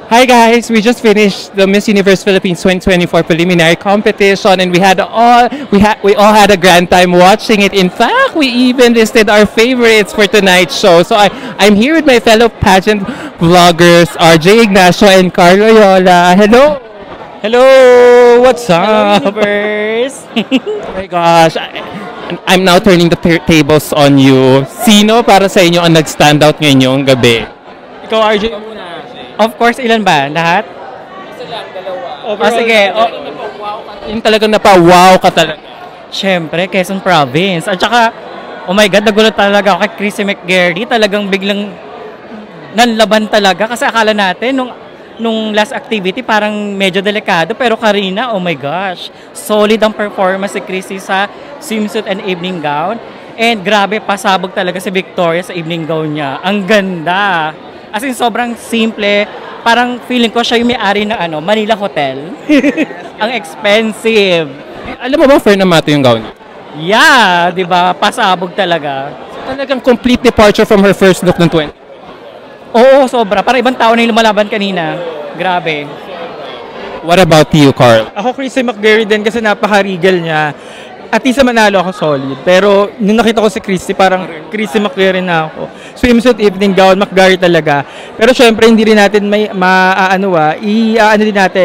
Hi guys, we just finished the Miss Universe Philippines 2024 preliminary competition and we all had a grand time watching it. In fact, we even listed our favorites for tonight's show. So I'm here with my fellow pageant vloggers, RJ Ignacio and Carlo Yola. Hello! Hello! What's up? Universe. Oh my gosh, I'm now turning the tables on you. Sino para sa inyo ang nag-stand out ngayong gabi? Ikaw, RJ. Of course, ilan ba? Lahat? Isa lang, dalawa. Sige. Yung talagang napa-wow ka talaga. Syempre, Quezon Province. At saka, oh my God, nagulat talaga ako kay Chrissy McGarry. Talagang biglang nanlaban talaga. Kasi akala natin, nung last activity, parang medyo delikado. Pero Karina, oh my gosh, solid ang performance si Chrissy sa swimsuit and evening gown. And grabe, pasabog talaga si Victoria sa evening gown niya. Ang ganda. As in, sobrang simple. Parang feeling ko siya yung may-ari ng Manila Hotel. Ang expensive. Alam mo ba, fair na mato yung gown? Yeah, di ba? Pasabog talaga. Talagang complete departure from her first look ng 20. Oo, sobra. Para ibang tao na yung lumalaban kanina. Grabe. What about you, Carl? Ako, Chrissy McGarry din kasi napaka-regal niya. At isa manalo ako solid. Pero nung nakita ko si Chrissy, parang Chrissy McGarry na ako. Swimsuit, evening gown, McGarry talaga. Pero syempre, hindi rin natin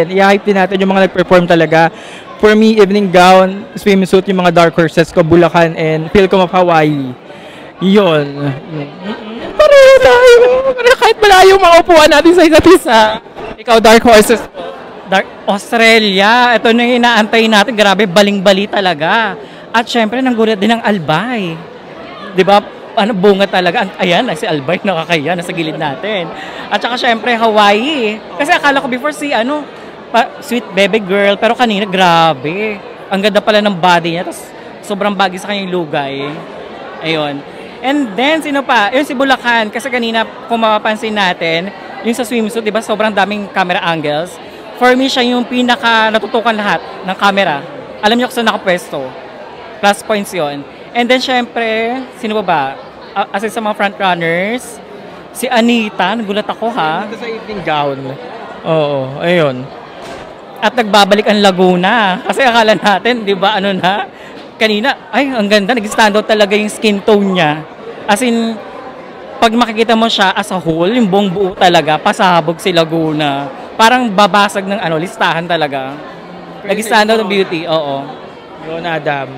i-hype din natin yung mga nag-perform talaga. For me, evening gown, swimsuit, yung mga dark horses ko, Bulacan and Philcom of Hawaii. Yun. Pareho tayo. Kahit malayo mga upuan natin sa isa't isa. Ikaw, dark horses. Dark Australia. Ito na yung inaantay natin. Grabe, baling-bali talaga. At syempre, nanggulat din ng Albay. Di ba? Bunga talaga. Ayan, si Albay nakakaya. Nasa gilid natin. At saka syempre, Hawaii. Kasi akala ko before sweet baby girl. Pero kanina, grabe. Ang ganda pala ng body niya. Tapos, sobrang bagay sa kanyang lugay. Ayun. And then, sino pa? Yun si Bulacan. Kasi kanina, kung mapapansin natin, yung sa swimsuit, di ba, sobrang daming camera angles. For me, siya yung pinaka natutukan lahat ng camera. Alam niyo kung saan nakapwesto. Plus points yon. And then, syempre, sino ba? As in sa mga frontrunners, si Anita, nagulat ako ha. Ito sa evening gown. Oo, ayun. At nagbabalik ang Laguna. Kasi akala natin, di ba, kanina, ay, ang ganda, nag-stand out talaga yung skin tone niya. As in, pag makikita mo siya as a whole, yung buong buo talaga, pasabog si Laguna. Parang babasag ng listahan talaga. Nag-stand out ng beauty, oo. Yun, Adam.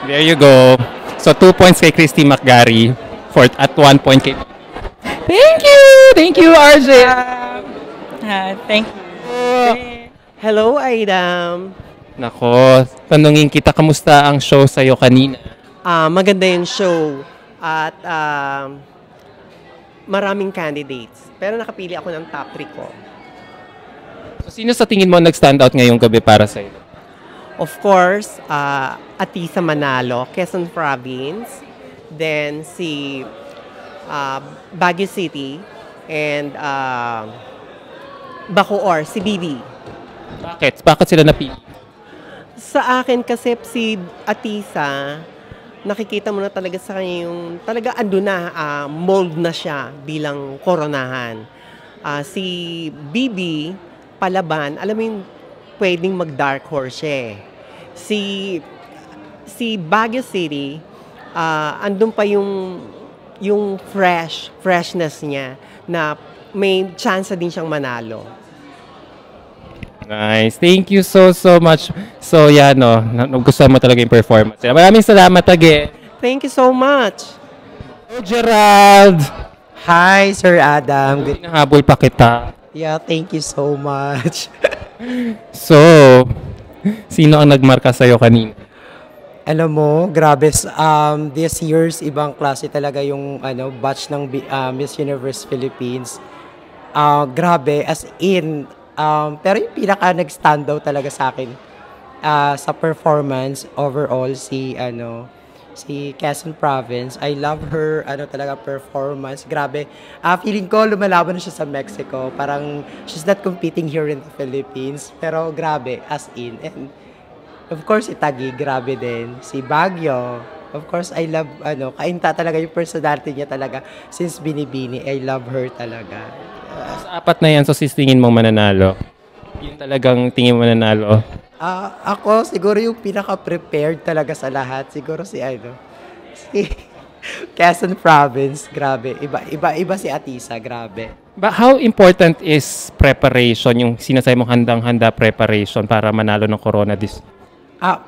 There you go. So, 2 points kay Christy McGarry at 1 point kay... Thank you! Thank you, RJ! Thank you. Hello, Aidam. Nako, tanungin kita, kamusta ang show sa'yo kanina? Maganda yung show at maraming candidates. Pero nakapili ako ng top 3 ko. So, sino sa tingin mo nag-stand out ngayong gabi para sa'yo? Of course, Atisa Manalo, Quezon Province. Then si Baguio City and Bacoor, si Bibi. Bakit? Bakit sila napili? Sa akin kasi si Atisa, nakikita mo na talaga sa kanya yung talaga mold na siya bilang koronahan. Si Bibi Palaban, alam mo yung pwedeng mag-dark horse siya. Si Baguio City, andun pa yung freshness niya na may chance din siyang manalo. Nice. Thank you so much. So, yan, nagustuhan mo talaga yung performance. Maraming salamat again. Thank you so much. Oh, Gerald! Hi, Sir Adam. Good. Nahabol pa kita. Yeah, thank you so much. So, sino ang nagmarka sa'yo kanina? Alam mo, grabe, this year's ibang klase talaga yung batch ng Miss Universe Philippines. Grabe, as in, pero yung pinaka nag-stand out talaga sa akin sa performance overall si Quezon Province. I love her talaga performance. Grabe. Feeling ko lumalaban na siya sa Mexico. Parang she's not competing here in the Philippines. Pero grabe, as in. And of course, si Taguig, grabe din. Si Baguio, Of course, I love, Kainta talaga yung personality niya talaga. Since Binibini, I love her talaga. Sa apat na yan, so tingin mong mananalo? Yun talagang tingin mo mananalo? Ako, siguro yung pinaka-prepared talaga sa lahat. Siguro si Quezon Province, grabe. Iba si Atisa, grabe. But how important is preparation, yung sinasabi mong handang-handa preparation para manalo ng Corona this?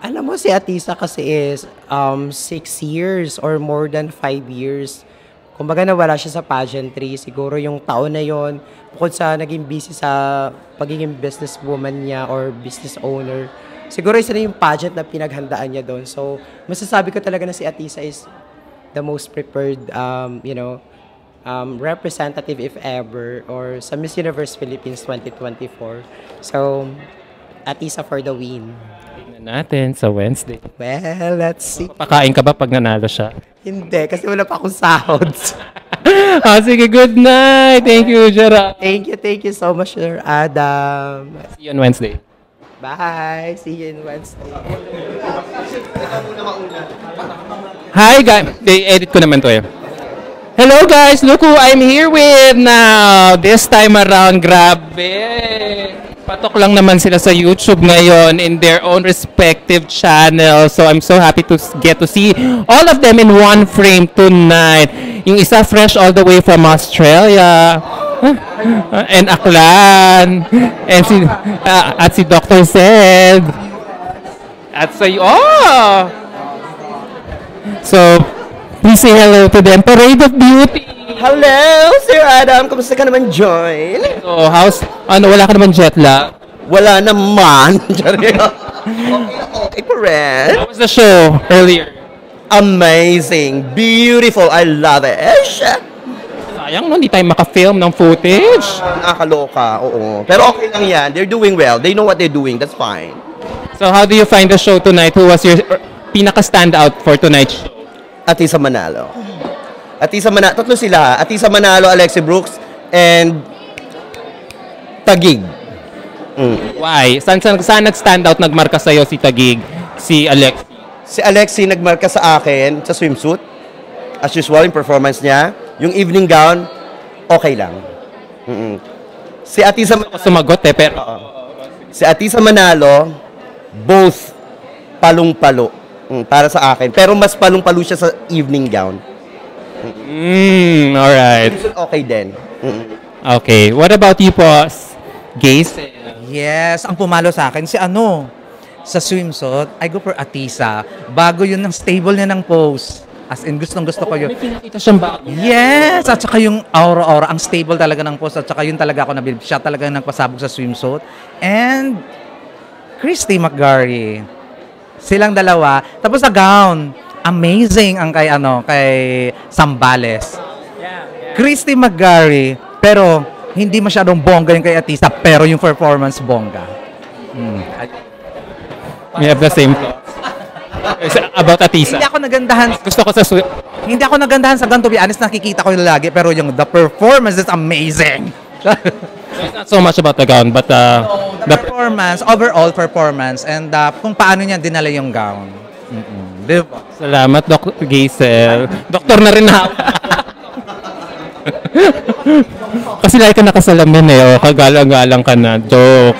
Alam mo, si Atisa kasi is 6 years or more than 5 years. Kumbaga nawala siya sa pageantry. Siguro yung taon na yon, bukod sa naging busy sa pagiging businesswoman niya or business owner, siguro isa na yung pageant na pinaghandaan niya doon. So, masasabi ko talaga na si Atisa is the most prepared, representative if ever, or sa Miss Universe Philippines 2024. So, Atisa for the win. Tingnan natin sa Wednesday. Well, let's see. Pakain ka ba pag nanalo siya? Hindi, kasi wala pa akong sahod. Sige, good night. Thank you, Gerald. Thank you so much, Sir Adam. See you on Wednesday. Bye. See you in Wednesday. Hi guys, edit ko naman to eh. Hello guys, look who I'm here with now. This time around, grabe. Patok lang naman sila sa YouTube ngayon in their own respective channel. So I'm so happy to get to see all of them in one frame tonight. Yung isa fresh all the way from Australia. And Aklan. And si Dr. Sed. At sa So, please say hello to them. Parade of Beauty. Hello, Sir Adam. Kamusta ka naman, Joy? So, wala ka naman jet lag? Wala naman. Okay pa rin. How was the show earlier? Amazing. Beautiful. I love it. Sayang, no? Hindi tayo maka-film ng footage. Nakakaloka, oo. Pero okay lang yan. They're doing well. They know what they're doing. That's fine. So, how do you find the show tonight? Who was your pinaka-standout for tonight's show? Atisa Manalo. Tatlo sila. Atisa Manalo, Alexi Brooks, and Tagig. Why? Saan nag-stand out, nagmarka sa'yo si Tagig, si Alex? Si Alexi nagmarka sa akin sa swimsuit. As usual, yung performance niya. Yung evening gown, okay lang. Si Atisa Manalo, Sumagot pero... Si Atisa Manalo, both palong-palo para sa akin. Pero mas palong-palo siya sa evening gown. Alright. Okay din. Okay. What about you po, Gays? Yes, ang pumalo sa akin sa swimsuit, I go for Atisa. Bago yun ng stable niya ng pose. As in, gustong-gusto ko yun. May pinakita siyang bago. Yes! At saka yung aura-aura, ang stable talaga ng pose. At saka yun talaga ako nabilib. Siya talaga nagpasabog sa swimsuit. And Christy McGarry. Silang dalawa. Tapos sa gown, amazing ang kay Zambales. Christy McGarry, pero hindi masyadong bongga yung kay Atisa, pero yung performance bongga. We have the same thoughts. About Atisa. Hindi ako nagandahan. Gusto ko Hindi ako nagandahan sa ganito. To be honest, nakikita ko yung lagi, pero yung the performance is amazing. It's not so much about the gown, but The performance, overall performance, and kung paano niya dinala yung gown. Diba? Salamat, Dr. Gaysel. Doktor na rin na. Kasi lagi ka nakasalamin kagalang-galang ka na. Joke.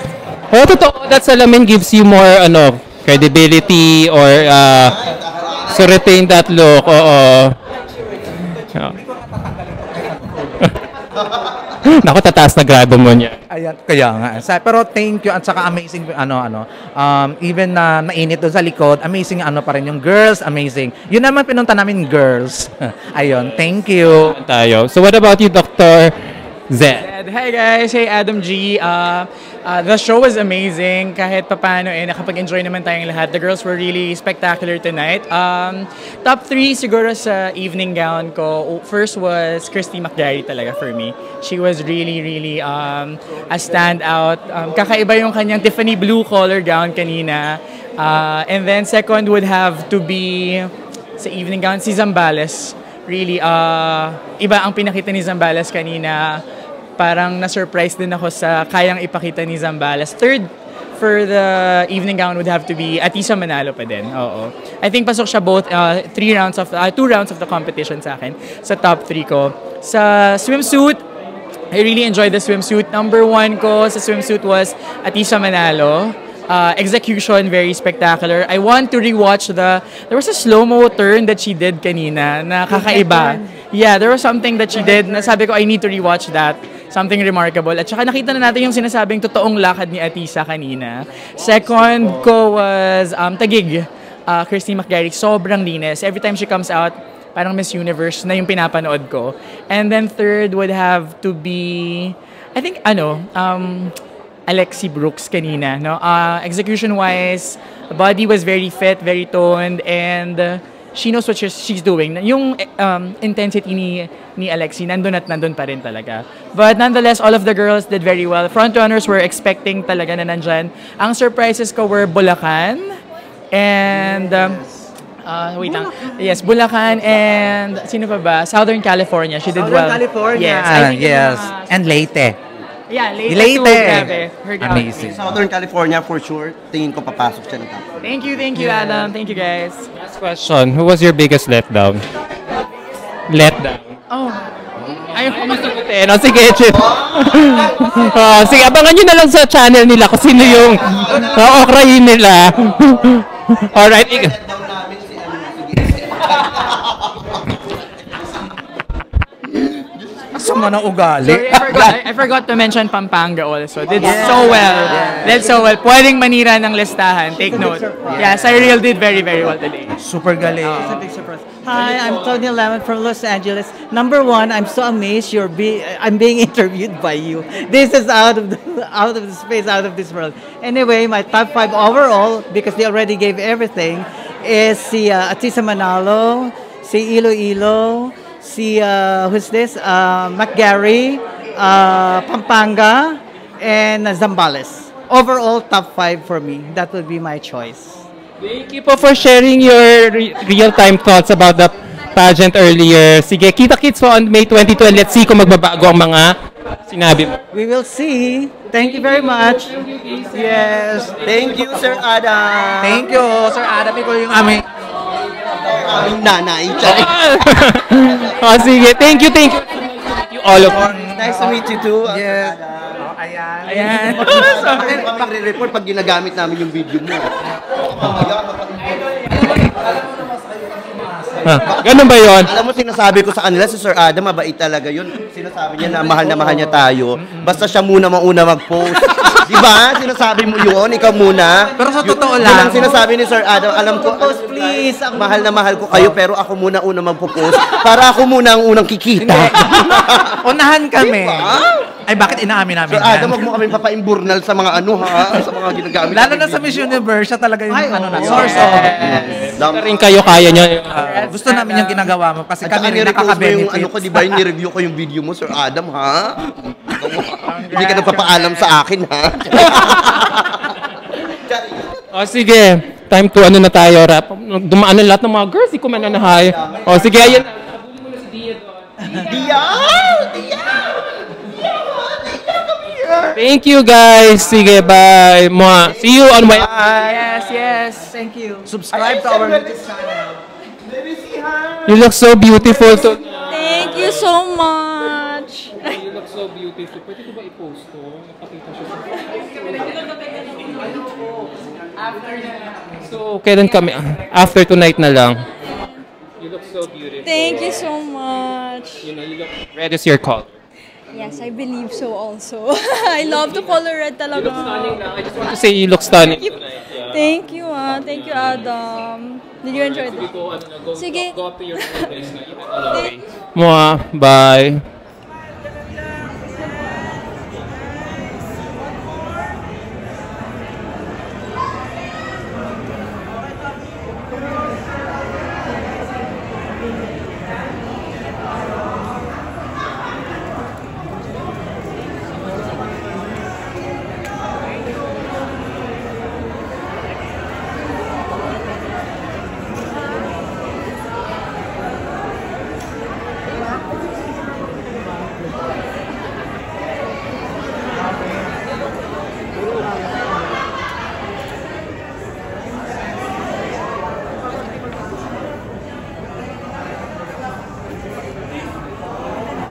Totoo, that salamin gives you more, credibility or to retain that look. Oo. Naku, tataas na grado mo niya. Ayan, kaya nga. Pero thank you at saka amazing even na nainit doon sa likod, amazing pa rin yung girls, amazing. Yun naman pinunta namin girls. Ayun, thank you. Tayo. So what about you, Dr. Zed? Hi guys, hey Adam G. The show was amazing. Kahit papano nakapag-enjoy naman tayong lahat. The girls were really spectacular tonight. Top 3 siguro sa evening gown ko. First was Christy McGarry talaga for me. She was really a standout. Kakaiba yung kanyang Tiffany blue color gown kanina. And then second would have to be sa evening gown si Zambales. Really, iba ang pinakita ni Zambales kanina. Parang na-surprise din ako sa kayang ipakita ni Zambales. for the evening gown would have to be Atisa Manalo pa din. Oo. I think pasok siya both 2 rounds of the competition sa akin sa top 3 ko. Sa swimsuit, I really enjoyed the swimsuit. Number 1 ko sa swimsuit was Atisa Manalo. Execution, very spectacular. I want to rewatch there was a slow-mo turn that she did kanina na kakaiba. Yeah, there was something that she did na sabi ko, I need to rewatch that. Something remarkable. At saka nakita na natin yung sinasabing totoong lakad ni Atisa kanina. Second ko was Tagig. Christy McGarry. Sobrang linis. Every time she comes out, parang Miss Universe na yung pinapanood ko. And then third would have to be, I think, Alexi Brooks kanina. No? Execution-wise, the body was very fit, very toned, and she knows what she's doing. Yung intensity ni Alexi, nandun pa rin talaga. But nonetheless, all of the girls did very well. Frontrunners were expecting talaga na nandyan. Ang surprises ko were Bulacan, and wait lang. Yes, Bulacan and sino pa ba? Southern California. She did well. Southern California. Yes. I think Yes. And Leyte. Yeah, Leyte. Leyte. Too, grabe. Her gown. Amazing. Southern California for sure. Tingin ko papasok siya ng top. Thank you, Adam. Thank you, guys. Last question, who was your biggest letdown? Letdown. Oh. Ayun ko masagutin. O, sige, Chip. Sige, abangan nyo na lang sa channel nila kung sino yung okrayin nila. Alright. Sama ng ugali. Sorry, I forgot to mention Pampanga also. Did so well. Did so well. Pwedeng manira ng listahan. Take note. Yeah, Cyril did very, very well today. Super galing. It's a big surprise. Hi, I'm Tony Lemon from Los Angeles. Number 1, I'm so amazed I'm being interviewed by you. This is out of the space, out of this world. Anyway, my top 5 overall, because they already gave everything, is si Atisa Manalo, si Iloilo, si who's this? McGarry, Pampanga, and Zambales. Overall, top 5 for me. That would be my choice. Thank you po for sharing your real-time thoughts about the pageant earlier. Sige, kita-kits po on May 22 and let's see kung magbabago ang mga sinabi mo. We will see. Thank you very much. Yes. Thank you, Sir Adam. Thank you, Sir Adam. Ikaw yung aming nanay. Sige, thank you all of you. Nice to meet you too. Yes. Ayan. Report pag ginagamit namin yung video mo. Ganun ba yun? Alam mo, sinasabi ko sa kanila, si Sir Adam, mabait talaga yun. Sinasabi niya na mahal niya tayo. Basta siya muna mauna mag-post. Diba? Sinasabi mo yun, ikaw muna. Pero sa totoo Yun lang. ang sinasabi ni Sir Adam. Alam ko, Post please. mahal na mahal ko kayo, pero ako muna magpo-post. Para ako muna ang unang kikita. Unahan kami. Diba? Ay, bakit inaamin namin Sir Adam, wag mo kami papaimburnal sa mga sa mga ginagamit. Lalo na sa Miss Universe, siya talaga yung source of. Ito rin kayo, kaya nyo. Gusto namin yung ginagawa mo kasi At kami rin ni-repost mo yung nakaka-benefit. ko, di ba? Yung ni-review ko yung video mo, Sir Adam, ha? Hindi ka nagpapaalam sa akin, ha? Sige, time to na tayo, rap. Dumaan na lahat ng mga girls, di ko mananahay. Sige, ayan. Dia! Thank you guys. Sige, bye. See you on my... Yes. Thank you. Subscribe to our YouTube channel. You look so beautiful. Thank you so much. You look so beautiful. Pwede ko ba i-post to? Napakita siya So, kailan kami? After tonight na lang. You look so beautiful. Thank you so much. You look red is your call. Yes, I believe so also. I love the color red talaga. I just want to say you look stunning tonight. Yeah. Thank you, Thank you, Adam. Did you enjoy that? Sige, go up to your place na. Thank you. Bye.